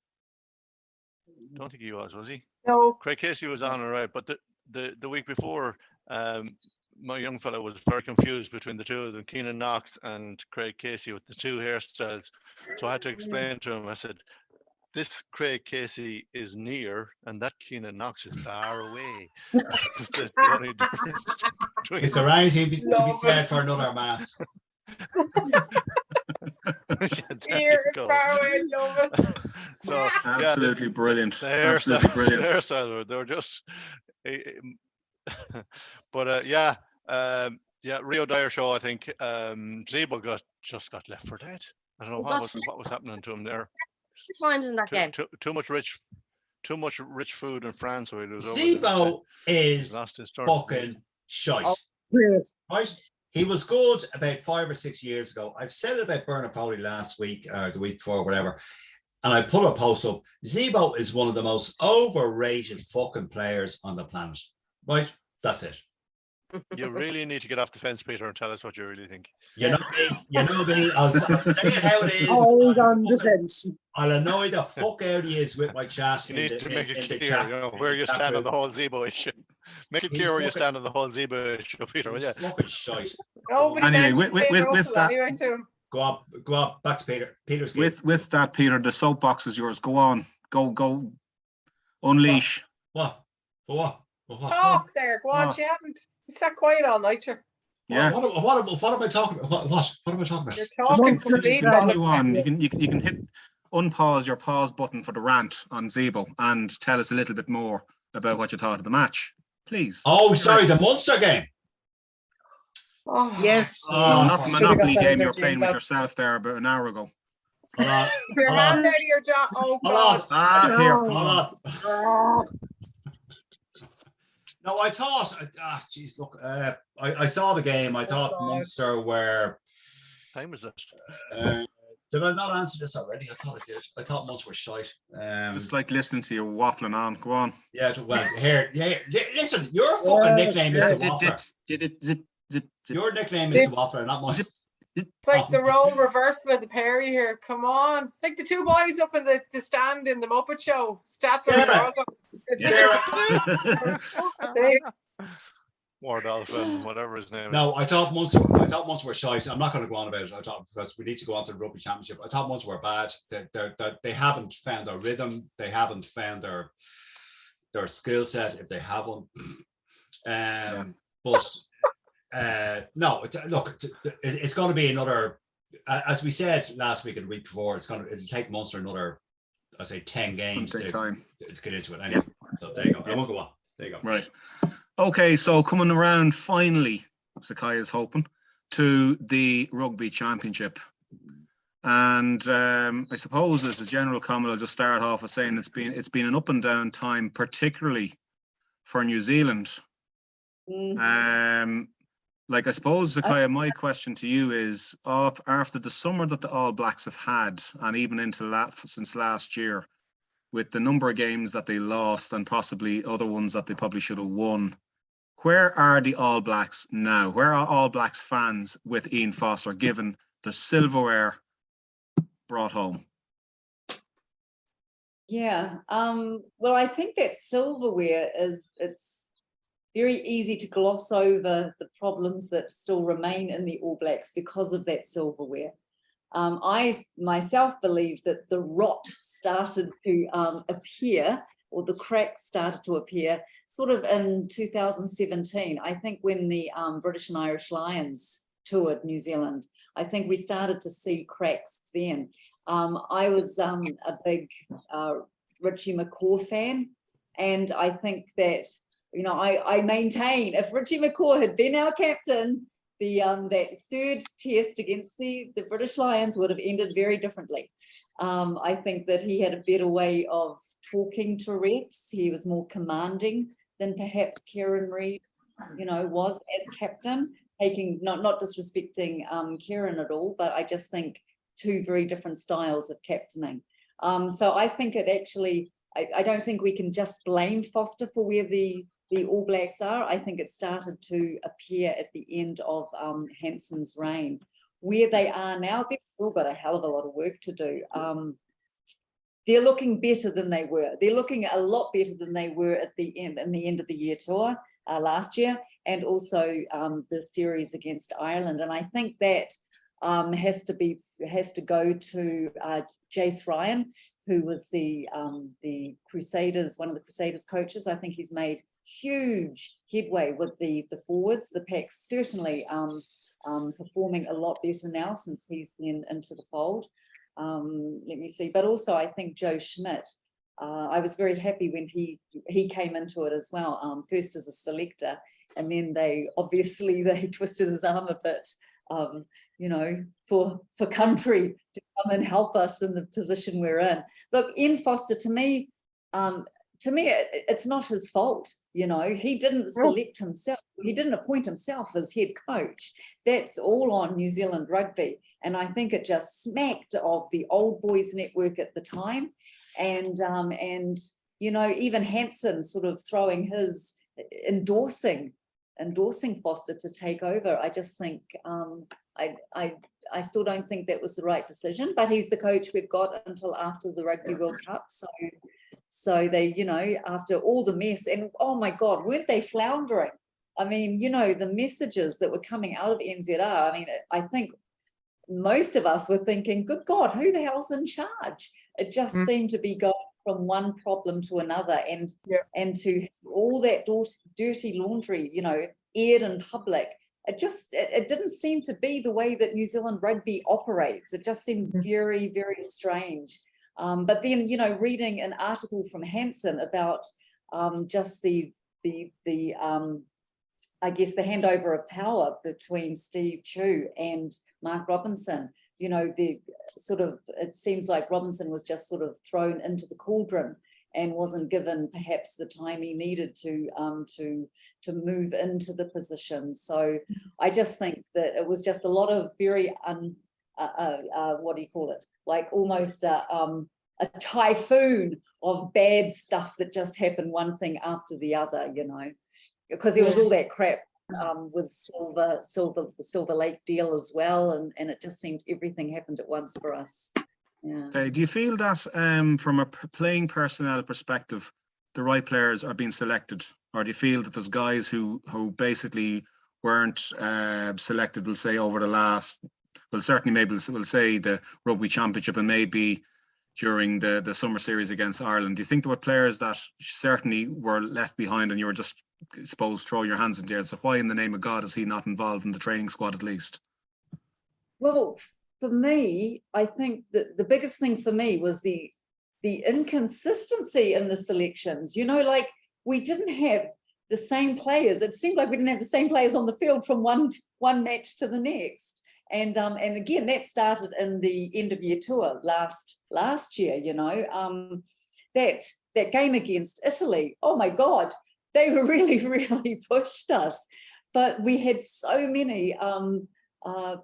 Don't think he was he? No. Craig Casey was on, all right, but the week before, my young fellow was very confused between the two of them, Keenan Knox and Craig Casey, with the two hairstyles. So I had to explain to him. I said, this Craig Casey is near, and that Keenan Knox is far away. The only difference between Is there anything to be said for another mass? Here, far away, love it. So Absolutely brilliant. the Absolutely brilliant. hairstyle, they were just. But Rio Dyer show. I think Zebo just got left for dead. I don't know what was happening to him there. Times in that game. Too much rich food in France. So he was over Zebo is lost his turn. fucking shite. Oh. Right? He was good about 5 or 6 years ago. I've said it about Bernard Foley last week or the week before, whatever. And I put a post up. Zebo is one of the most overrated fucking players on the planet. Right? That's it. You really need to get off the fence, Peter, and tell us what you really think. You know me. I'll say it how it is. Always on the fence. I'll annoy the fuck out of you with my chat. You need to make it clear, chat, where you stand on the room. whole Zebo issue. Make it He's clear where you fucking- stand on the whole Zebo issue, Peter. Will He's you? fucking shite. Nobody Anyway, mentioned with Finn Russell that- anyway, too. Go up. Back to Peter. Peter's good. With that, Peter, the soapbox is yours. Go on. Go. Unleash. What? Talk there, go on. What? You haven't. You sat quiet all night, sure. Yeah. What am I talking about? What am I talking about? You're talking Monster complete Continue bollocks. on. You can hit unpause your pause button for the rant on Zebo and tell us a little bit more about what you thought of the match, please. Oh, sorry, the Munster game. Oh, Yes. No, Oh, not the should've Monopoly got that game you were energy playing with back. yourself there about an hour ago. Hold on. Your Hold hand on. out of your jaw. Oh, Hold God. on. Here, No. come on. Hold on. No, I thought, geez, look, I saw the game. I thought God. Munster were Time is this? Did I not answer this already? I thought I did. I thought most were shite. Just like listening to you waffling on. Go on. Yeah, well, here, listen, your fucking nickname is the Waffler. Your nickname is the Waffler, not mine. It's like the role reversal of the Perry here. Come on. It's like the two boys up in the stand in the Muppet Show. Statler and Yeah. For fuck's sake. Wardolph and whatever his name is. No, I thought most were shite. I'm not going to go on about it. I thought because we need to go on to the rugby championship. I thought most were bad. They haven't found their rhythm. They haven't found their skill set if they have one. But no, it's going to be another. As we said last week and the week before, it'll take Munster another, I'd say 10 games to get into it. Anyway, so there you go. I won't go on. There you go. Right. Okay, so coming around finally, Sakai is hoping, to the Rugby Championship. And I suppose as a general comment, I'll just start off with saying it's been an up and down time, particularly for New Zealand. Like I suppose, Sakai, my question to you is, after the summer that the All Blacks have had, and even into since last year, with the number of games that they lost and possibly other ones that they probably should have won, where are the All Blacks now? Where are All Blacks fans with Ian Foster, given the silverware brought home? Yeah, well, I think that silverware it's very easy to gloss over the problems that still remain in the All Blacks because of that silverware. I myself believe that the rot started to appear, or the cracks started to appear sort of in 2017. I think when the British and Irish Lions toured New Zealand, I think we started to see cracks then. I was a big Richie McCaw fan, and I think that, you know, I maintain if Richie McCaw had been our captain, that third test against the British Lions would have ended very differently. I think that he had a better way of talking to reps. He was more commanding than perhaps Kieran Reid, you know, was as captain, taking not disrespecting Kieran at all, but I just think two very different styles of captaining. So I think it actually, I don't think we can just blame Foster for where the All Blacks are. I think it started to appear at the end of Hanson's reign. Where they are now, they've still got a hell of a lot of work to do. They're looking better than they were. They're looking a lot better than they were at the end of the year tour last year, and also the series against Ireland. And I think that has to go to Jace Ryan, who was the Crusaders, one of the Crusaders coaches. I think he's made huge headway with the forwards. The pack's certainly performing a lot better now since he's been into the fold. Let me see. But also I think Joe Schmidt, I was very happy when he came into it as well, first as a selector, and then they twisted his arm a bit, you know, for country to come and help us in the position we're in. Look, Ian Foster, to me, it's not his fault. You know, he didn't select himself. He didn't appoint himself as head coach. That's all on New Zealand Rugby. And I think it just smacked of the old boys network at the time. And you know, even Hanson sort of throwing his endorsing Foster to take over. I just think I still don't think that was the right decision, but he's the coach we've got until after the Rugby World Cup. So they, you know, after all the mess, and oh my God, weren't they floundering? I mean, you know, the messages that were coming out of NZR, I mean, I think most of us were thinking, good God, who the hell's in charge? It just seemed to be going from one problem to another, and to all that dirty laundry, you know, aired in public. It didn't seem to be the way that New Zealand Rugby operates. It just seemed very, very strange. But then, you know, reading an article from Hanson about just the I guess the handover of power between Steve Chu and Mark Robinson, you know, it seems like Robinson was just sort of thrown into the cauldron and wasn't given perhaps the time he needed to move into the position. So I just think that it was just a lot of very what do you call it? Like almost a typhoon of bad stuff that just happened, one thing after the other, you know, because there was all that crap with the Silver Lake deal as well, and it just seemed everything happened at once for us. Yeah. Okay. Do you feel that from a playing personnel perspective, the right players are being selected, or do you feel that there's guys who basically weren't selected, we'll say, over the last, well, certainly maybe we'll say the Rugby Championship and maybe during the summer series against Ireland? Do you think there were players that certainly were left behind and you were just, I suppose, throw your hands in the air? So why in the name of God is he not involved in the training squad at least? Well, for me, I think that the biggest thing for me was the inconsistency in the selections. You know, like we didn't have the same players. It seemed like we didn't have the same players on the field from one match to the next. And again, that started in the end of year tour last year. You know, that game against Italy. Oh my God, they were really pushed us. But we had so many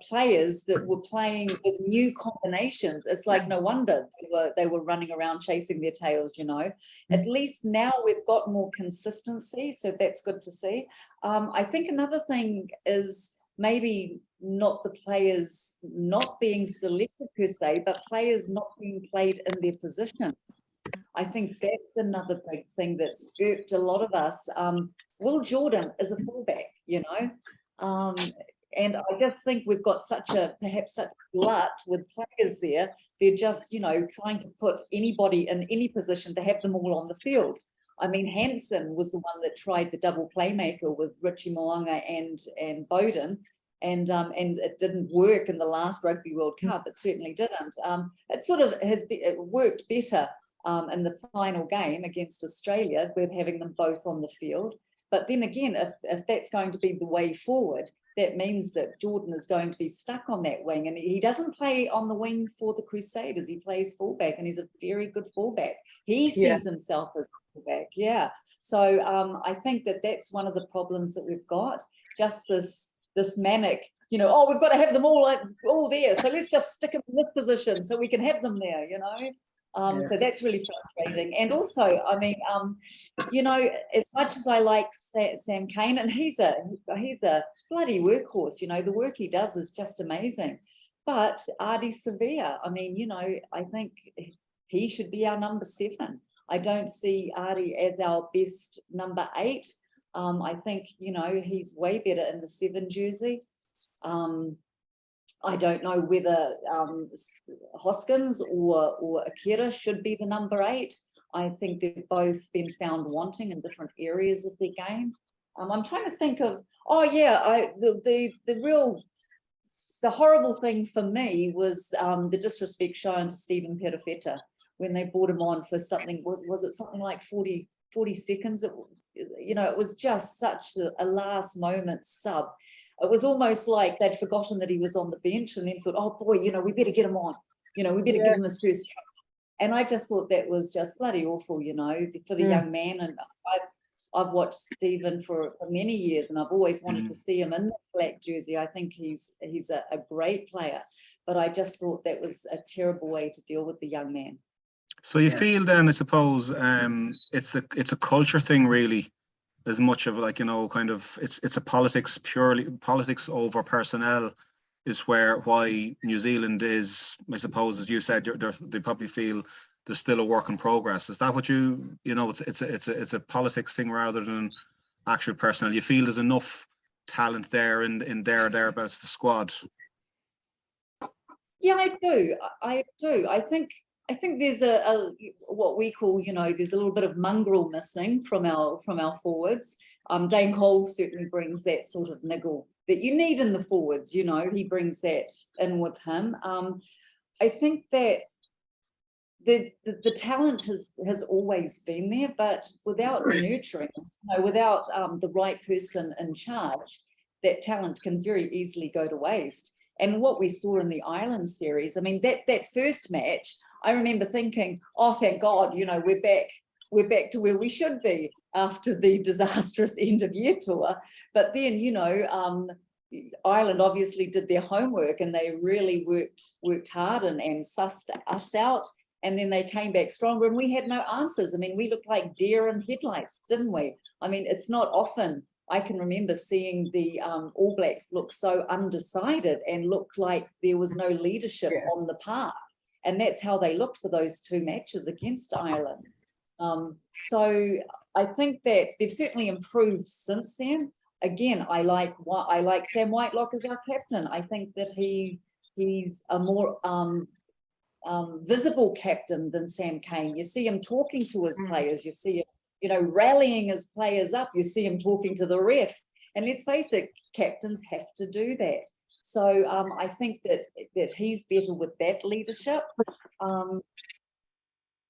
players that were playing with new combinations. It's like no wonder they were running around chasing their tails, you know. At least now we've got more consistency, so that's good to see. I think another thing is maybe not the players not being selected per se, but players not being played in their position. I think that's another big thing that's irked a lot of us. Will Jordan is a fullback, you know. And I just think we've got perhaps such glut with players there. They're just, you know, trying to put anybody in any position to have them all on the field. I mean, Hansen was the one that tried the double playmaker with Richie Mo'unga and Bowden, and it didn't work in the last Rugby World Cup. It certainly didn't. It sort of it worked better in the final game against Australia with having them both on the field. But then again, if that's going to be the way forward, that means that Jordan is going to be stuck on that wing, and he doesn't play on the wing for the Crusaders. He plays fullback, and he's a very good fullback. He sees himself as fullback, yeah. So I think that's one of the problems that we've got. Just this manic, you know. Oh, we've got to have them all there. So let's just stick them in this position so we can have them there, you know. So that's really frustrating. And also, I mean, you know, as much as I like Sam Cane, and he's a bloody workhorse, you know, the work he does is just amazing. But Ardie Savea, I mean, you know, I think he should be our number 7. I don't see Ardie as our best number 8. I think, you know, he's way better in the 7 jersey. I don't know whether Hoskins or Akira should be the number 8. I think they've both been found wanting in different areas of their game. I'm trying to think of, the horrible thing for me was the disrespect shown to Stephen Perofeta when they brought him on for something, was it something like 40 seconds? You know, it was just such a last moment sub. It was almost like they'd forgotten that he was on the bench and then thought, oh boy, you know, we better get him on. You know, we better give him his first cap. And I just thought that was just bloody awful, you know, for the young man. And I've watched Stephen for many years, and I've always wanted to see him in the black jersey. I think he's a great player, but I just thought that was a terrible way to deal with the young man. So you feel then, I suppose, it's a culture thing really, as much of, like, you know, kind of it's a purely politics over personnel is why New Zealand is, I suppose, as you said, they probably feel there's still a work in progress. Is that what you know? It's a politics thing rather than actual personnel. You feel there's enough talent there in thereabouts the squad. Yeah, I do. I think there's a what we call, you know, there's a little bit of mongrel missing from our forwards. Dane Cole certainly brings that sort of niggle that you need in the forwards, you know, he brings that in with him. I think that the talent has always been there, but without nurturing, you know, without the right person in charge, that talent can very easily go to waste. And what we saw in the Ireland series, I mean, that first match, I remember thinking, oh, thank God, you know, we're back to where we should be after the disastrous end of year tour. But then, you know, Ireland obviously did their homework and they really worked hard and sussed us out. And then they came back stronger and we had no answers. I mean, we looked like deer in headlights, didn't we? I mean, it's not often I can remember seeing the All Blacks look so undecided and look like there was no leadership on the park. And that's how they looked for those 2 matches against Ireland. So I think that they've certainly improved since then. Again, I like Sam Whitelock as our captain. I think that he's a more visible captain than Sam Cane. You see him talking to his players. You see him, you know, rallying his players up. You see him talking to the ref. And let's face it, captains have to do that. So I think that he's better with that leadership.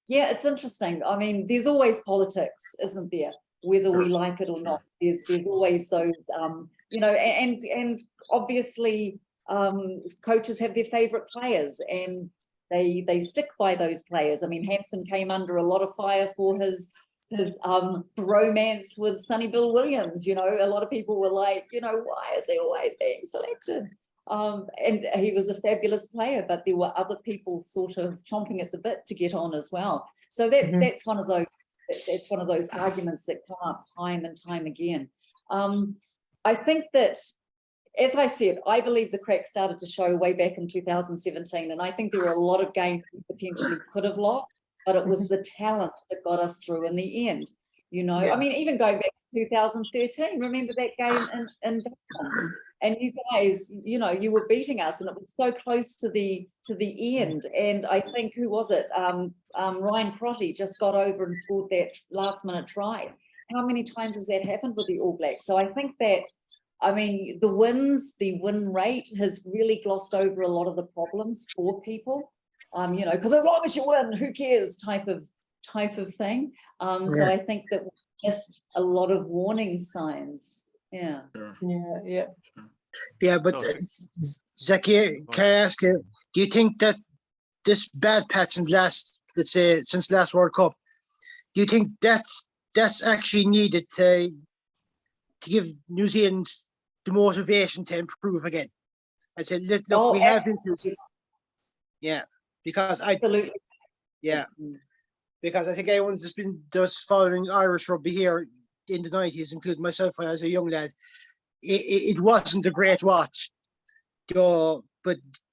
Yeah, it's interesting. I mean, there's always politics, isn't there? Whether we like it or not, there's always those, you know, and obviously coaches have their favourite players and they stick by those players. I mean, Hansen came under a lot of fire for his bromance with Sonny Bill Williams. You know, a lot of people were like, you know, why is he always being selected? And he was a fabulous player, but there were other people sort of chomping at the bit to get on as well. So that's one of those arguments that come up time and time again. I think that, as I said, I believe the cracks started to show way back in 2017, and I think there were a lot of games we potentially could have lost, but it was the talent that got us through in the end. You know, I mean, even going back to 2013, remember that game in Dublin? And you guys, you know, you were beating us, and it was so close to the end. And I think, who was it? Ryan Crotty just got over and scored that last-minute try. How many times has that happened with the All Blacks? So I think that, I mean, the win rate has really glossed over a lot of the problems for people. You know, because as long as you win, who cares? Type of thing. So I think that we missed a lot of warning signs. Yeah. Yeah, but Zaki, can I ask you, do you think that this bad patch since last World Cup, do you think that's actually needed to give New Zealand the motivation to improve again? I said, look, we have this. Yeah, because absolutely. Because I think everyone's just following Irish rugby here in the 90s, including myself when I was a young lad. It wasn't a great watch, but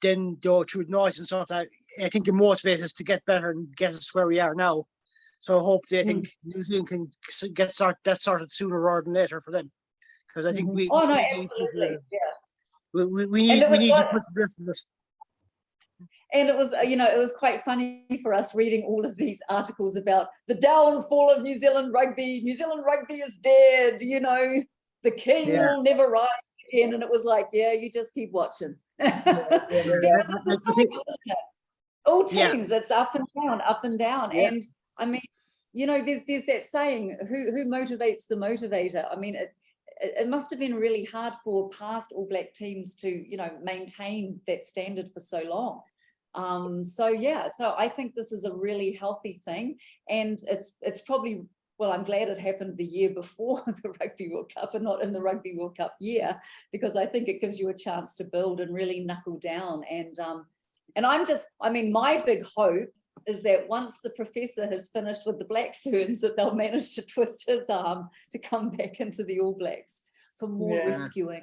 then through noise and stuff, I think it motivates us to get better and get us where we are now. So hopefully, I think New Zealand can get that sorted sooner rather than later for them, because I think we absolutely, we need to put the rest of this. And it was, you know, it was quite funny for us reading all of these articles about the downfall of New Zealand rugby. New Zealand rugby is dead, you know, the king will never rise again. And it was like, yeah, you just keep watching. Because it's a cycle, isn't it? All teams, it's up and down. And I mean, you know, there's that saying, who motivates the motivator? I mean, it must have been really hard for past All Black teams to, you know, maintain that standard for so long. So I think this is a really healthy thing, and it's probably, well, I'm glad it happened the year before the Rugby World Cup and not in the Rugby World Cup year, because I think it gives you a chance to build and really knuckle down. And I mean, my big hope is that once the professor has finished with the Black Ferns, that they'll manage to twist his arm to come back into the All Blacks for more rescuing,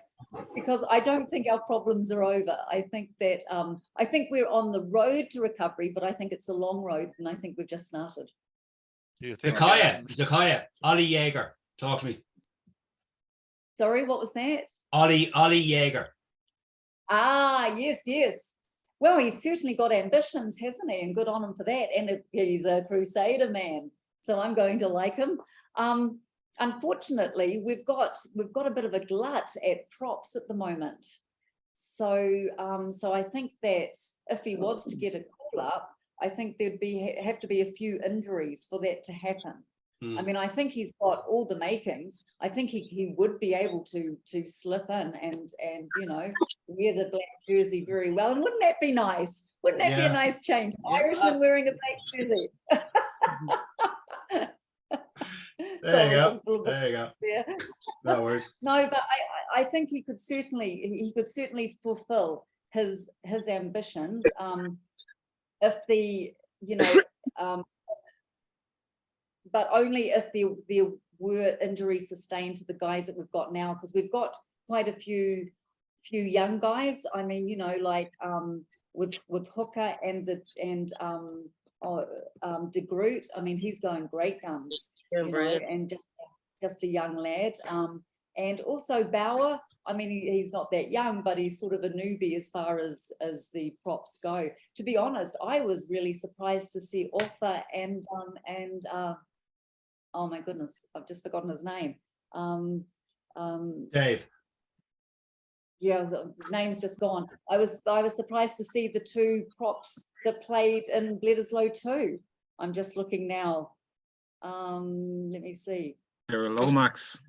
because I don't think our problems are over. I think that I think we're on the road to recovery, but I think it's a long road, and I think we've just started. Do you think Zakaya, Ollie Jaeger, talk to me. Sorry, what was that? Ollie Jaeger. Ah, yes. Well, he's certainly got ambitions, hasn't he? And good on him for that. And he's a Crusader man, so I'm going to like him. Unfortunately, we've got a bit of a glut at props at the moment. So I think that if he was to get a call up, I think there'd have to be a few injuries for that to happen. I mean, I think he's got all the makings. I think he would be able to slip in and you know, wear the black jersey very well. And wouldn't that be nice? Wouldn't that be a nice change? Irishman wearing a black jersey. There you go. Yeah. No worries. No, but I think he could certainly fulfill his ambitions. If the, you know, but only if there were injuries sustained to the guys that we've got now, because we've got quite a few young guys. I mean, you know, like with Hooker and De Groot. I mean, he's going great guns, you know, and just a young lad. And also Bauer. I mean, he's not that young, but he's sort of a newbie as far as the props go. To be honest, I was really surprised to see Offa and oh my goodness, I've just forgotten his name. Dave. Yeah, the name's just gone. I was surprised to see the two props that played in Bledisloe too. I'm just looking now. Let me see. They're a Lomax.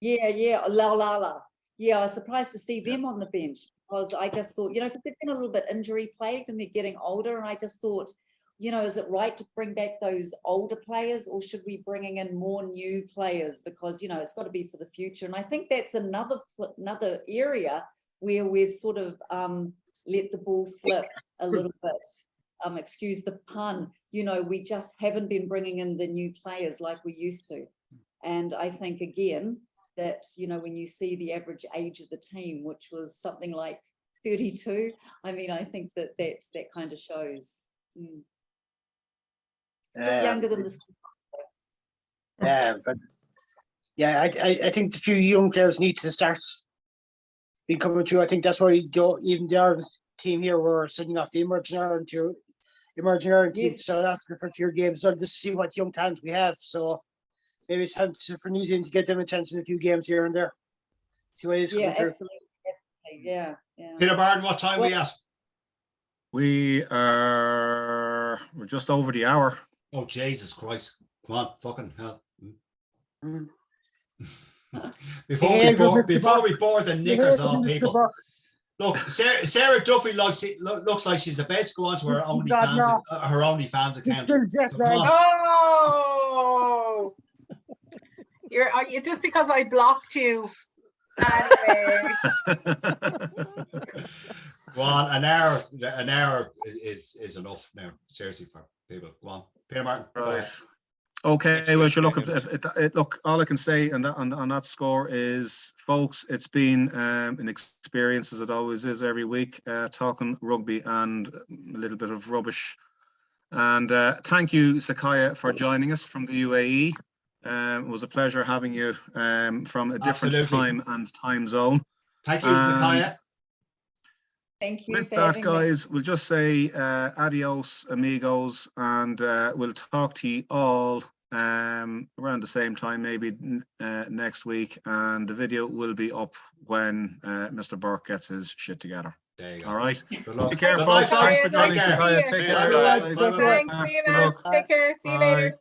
Yeah, La. Yeah, I was surprised to see them on the bench, because I just thought, you know, because they've been a little bit injury plagued and they're getting older, and I just thought, you know, is it right to bring back those older players, or should we bringing in more new players? Because, you know, it's got to be for the future. And I think that's another area where we've sort of let the ball slip a little bit. Excuse the pun. You know, we just haven't been bringing in the new players like we used to. And I think, again, that, you know, when you see the average age of the team, which was something like 32, I mean, I think that kind of shows. Still younger than the school. Yeah, but yeah, I think the few young players need to start being coming through. I think that's why even the Ireland team here were sending off the emerging Ireland team to South Africa for a few games, so just to see what young talent we have. So maybe it's time for New Zealand to get them attention in a few games here and there. See what is coming through. Absolutely. Yeah. Peter Barton, what time are we at? We're just over the hour. Oh, Jesus Christ. Come on, fucking hell. Before we board the knickers off people. Look, Sarah Duffy looks like she's about to go on to her OnlyFans account. Oh, it's just because I blocked you. Anyway. Go on, an hour is enough now, seriously, for people. Go on, Peter Martin. Right. Okay, well, sure, look, all I can say on that score is, folks, it's been an experience, as it always is every week, talking rugby and a little bit of rubbish. And thank you, Sakaya, for joining us from the UAE. It was a pleasure having you from a different time and time zone. Thank you, Sakaya. Thank you. With that, guys, we'll just say adios, amigos, and we'll talk to you all around the same time, maybe next week. And the video will be up when Mr. Burke gets his shit together. There you go. All right. Good luck. Take care, Good folks. night, Thanks for Take joining. care. Take care. Thanks, see you later. Take care. See you later.